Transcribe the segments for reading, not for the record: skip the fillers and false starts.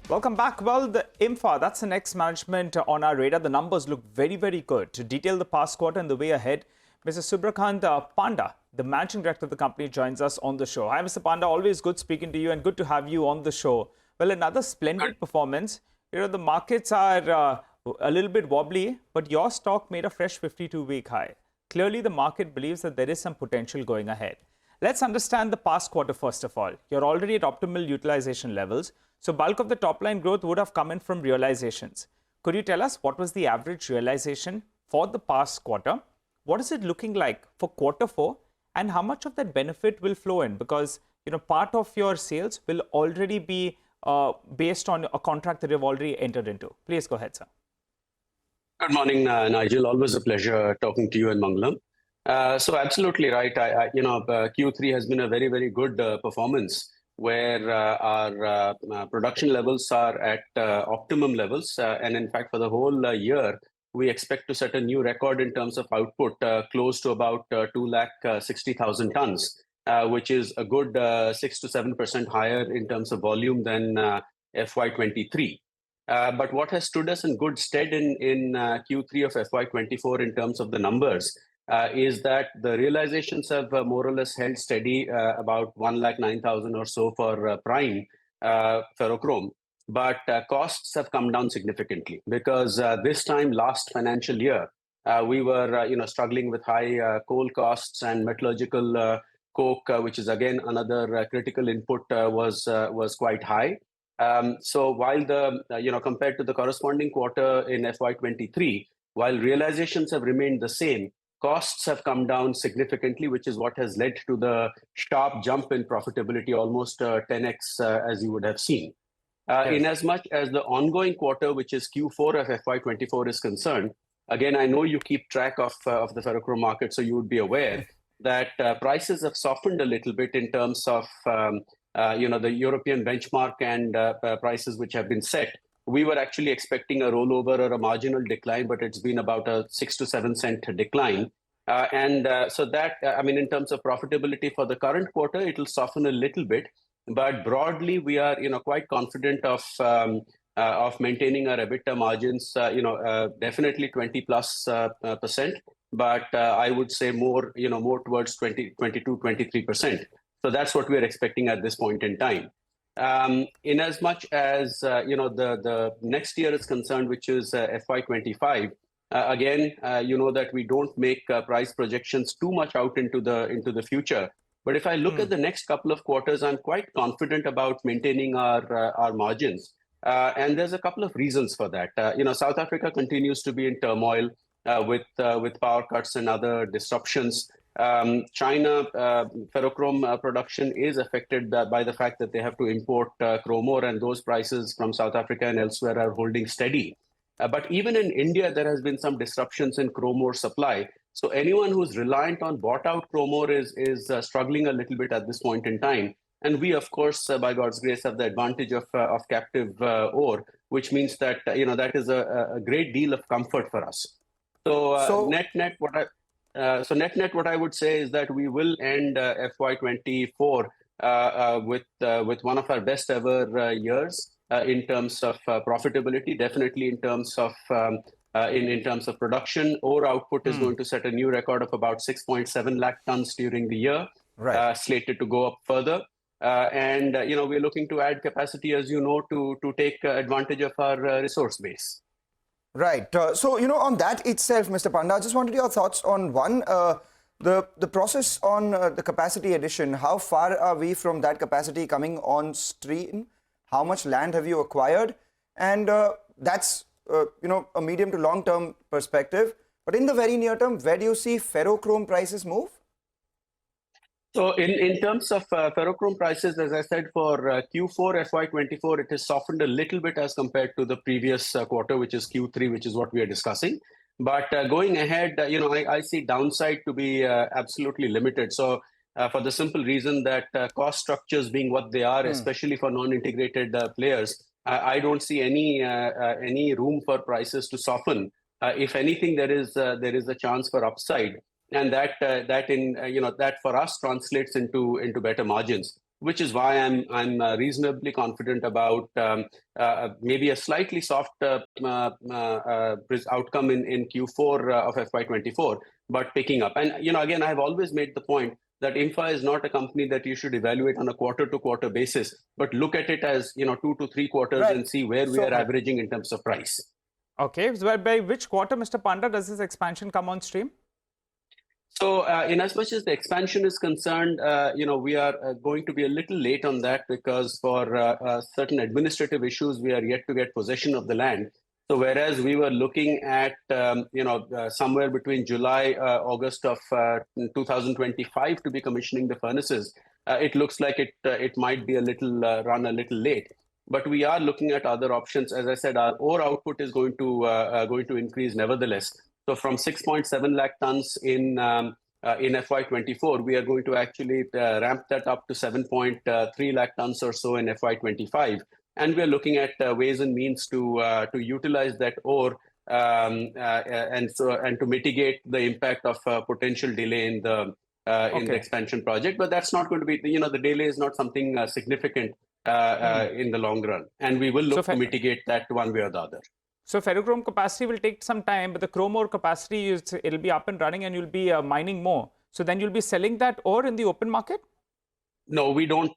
Welcome back. Well, the IMFA, that's the next management on our radar. The numbers look very, very good. To detail the past quarter and the way ahead, Mr. Subhrakant Panda, the managing director of the company, joins us on the show. Hi, Mr. Panda. Always good speaking to you and good to have you on the show. Well, another splendid performance. The markets are a little bit wobbly, but your stock made a fresh 52-week high. Clearly, the market believes that there is some potential going ahead. Let's understand the past quarter first of all. You're already at optimal utilization levels. So bulk of the top line growth would have come in from realizations. Could you tell us what was the average realization for the past quarter? What is it looking like for quarter 4? And how much of that benefit will flow in? Because part of your sales will already be based on a contract that you've already entered into. Please go ahead, sir. Good morning, Nigel. Always a pleasure talking to you in Mangalam. So absolutely right. Q3 has been a very, very good performance where our production levels are at optimum levels. And in fact, for the whole year, we expect to set a new record in terms of output, close to about 260,000 tons, which is a good 6 to 7% higher in terms of volume than FY23. But what has stood us in good stead in Q3 of FY24 in terms of the numbers is that the realizations have more or less held steady, about 109,000 or so for prime ferrochrome. But costs have come down significantly because this time last financial year, we were struggling with high coal costs, and metallurgical coke, which is again another critical input, was quite high. So while compared to the corresponding quarter in FY23, while realizations have remained the same, costs have come down significantly, which is what has led to the sharp jump in profitability, almost 10x, as you would have seen. Yes. In as much as the ongoing quarter, which is Q4 of FY24, is concerned, again, I know you keep track of the ferrochrome market, so you would be aware that prices have softened a little bit in terms of the European benchmark and prices which have been set. We were actually expecting a rollover or a marginal decline, but it's been about a 6 to 7 cent decline. So that, in terms of profitability for the current quarter, it will soften a little bit. But broadly, we are, quite confident of maintaining our EBITDA margins, definitely 20 plus percent. But I would say more towards 22, 23%. So that's what we are expecting at this point in time. In as much as the next year is concerned, which is FY25, again, that we don't make price projections too much out into the future. But if I look at the next couple of quarters, I'm quite confident about maintaining our margins. And there's a couple of reasons for that. South Africa continues to be in turmoil with power cuts and other disruptions. China ferrochrome production is affected by the fact that they have to import chrome ore, and those prices from South Africa and elsewhere are holding steady. But even in India, there has been some disruptions in chrome ore supply. So anyone who's reliant on bought-out chrome ore is struggling a little bit at this point in time. And we, of course, by God's grace, have the advantage of captive ore, which means that that is a great deal of comfort for us. So net-net, what I would say is that we will end FY24 with one of our best ever years in terms of profitability. Definitely in terms of in terms of production, ore output is going to set a new record of about 6.7 lakh tons during the year, slated to go up further. And we're looking to add capacity, as you know, to take advantage of our resource base. Right. So, on that itself, Mr. Panda, I just wanted your thoughts on one, the process on the capacity addition. How far are we from that capacity coming on stream? How much land have you acquired? And that's, a medium to long term perspective. But in the very near term, where do you see ferrochrome prices move? So in terms of ferrochrome prices, as I said, for Q4 FY24, it has softened a little bit as compared to the previous quarter, which is Q3, which is what we are discussing. But going ahead, I see downside to be absolutely limited. So for the simple reason that cost structures being what they are, especially for non-integrated players, I don't see any room for prices to soften. If anything, there is a chance for upside. And that for us translates into better margins. which is why I'm reasonably confident about maybe a slightly soft outcome in Q4 of FY24, but picking up. And again, I've always made the point that IMFA is not a company that you should evaluate on a quarter-to-quarter basis, but look at it as 2 to 3 quarters Right. and see where we are averaging in terms of price. Okay, so by which quarter, Mr. Panda, does this expansion come on stream? So, in as much as the expansion is concerned, we are going to be a little late on that because for certain administrative issues, we are yet to get possession of the land. So, whereas we were looking at, somewhere between July, August of 2025 to be commissioning the furnaces, it looks like it might be a little run a little late. But we are looking at other options. As I said, our ore output is going to increase nevertheless. So from 6.7 lakh tons in FY24, we are going to actually ramp that up to 7.3 lakh tons or so in FY25. And we are looking at ways and means to utilize that ore and to mitigate the impact of potential delay in the expansion project. But that's not going to be, the delay is not something significant in the long run. And we will look to mitigate that one way or the other. So ferrochrome capacity will take some time, but the chrome ore capacity, it'll be up and running and you'll be mining more. So then you'll be selling that ore in the open market? No, we don't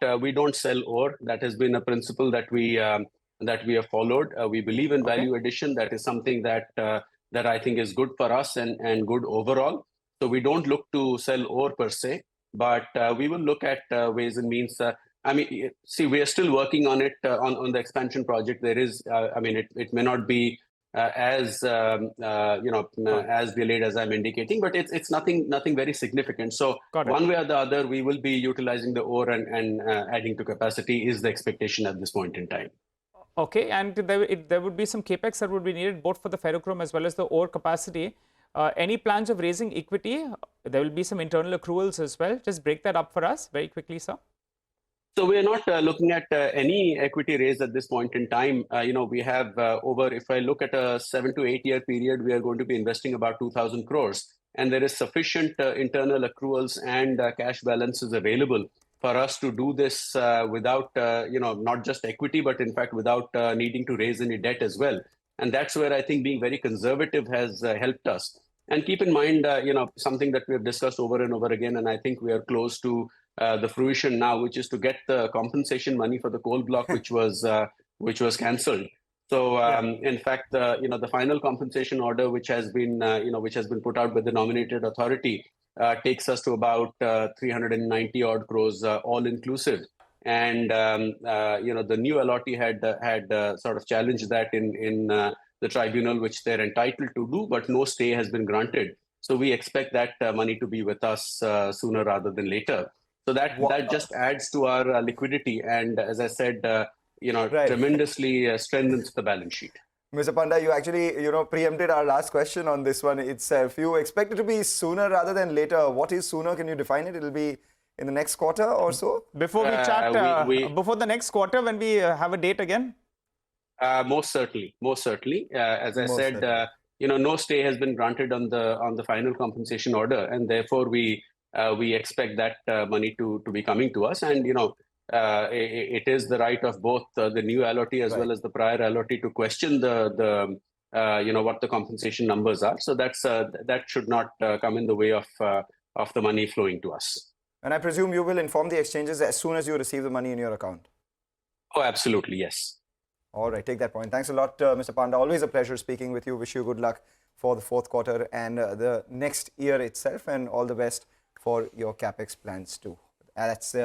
sell ore. That has been a principle that we have followed. We believe in value addition. That is something that I think is good for us and good overall. So we don't look to sell ore per se, but we will look at ways and means. See, we are still working on it on the expansion project. There is, it may not be as delayed as I'm indicating, but it's nothing very significant. So one way or the other, we will be utilizing the ore and adding to capacity is the expectation at this point in time. Okay, and there would be some capex that would be needed both for the ferrochrome as well as the ore capacity. Any plans of raising equity? There will be some internal accruals as well. Just break that up for us very quickly, sir. So we are not looking at any equity raise at this point in time. We have if I look at a 7 to 8 year period, we are going to be investing about 2,000 crores. And there is sufficient internal accruals and cash balances available for us to do this without, not just equity, but in fact, without needing to raise any debt as well. And that's where I think being very conservative has helped us. And keep in mind, something that we have discussed over and over again, and I think we are close to the fruition now, which is to get the compensation money for the coal block, which was cancelled. So, in fact, the final compensation order, which has been put out by the nominated authority, takes us to about 390 odd crores, all inclusive. And the new allotee had sort of challenged that in the tribunal, which they're entitled to do, but no stay has been granted. So we expect that money to be with us sooner rather than later. So that just adds to our liquidity, and as I said, tremendously strengthens the balance sheet. Mr. Panda, you actually, preempted our last question on this one itself. You expect it to be sooner rather than later. What is sooner? Can you define it? It'll be in the next quarter or so? Before we chat, before the next quarter, when we have a date again? Most certainly. As I said, no stay has been granted on the final compensation order, and therefore we expect that money to be coming to us. And it is the right of both the new allotee as well as the prior allotee to question the what the compensation numbers are. So that should not come in the way of the money flowing to us. And I presume you will inform the exchanges as soon as you receive the money in your account. Oh, absolutely, yes. All right, take that point. Thanks a lot, Mr. Panda. Always a pleasure speaking with you. Wish you good luck for the fourth quarter and the next year itself, and all the best for your capex plans too. That's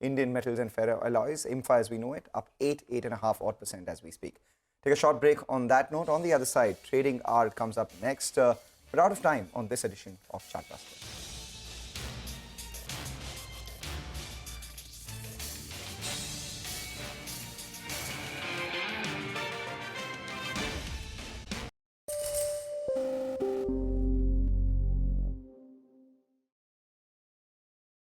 Indian Metals and Ferro Alloys, IMFA as we know it, up 8.5% as we speak. Take a short break on that note. On the other side, trading hour comes up next, but out of time on this edition of Chartbuster.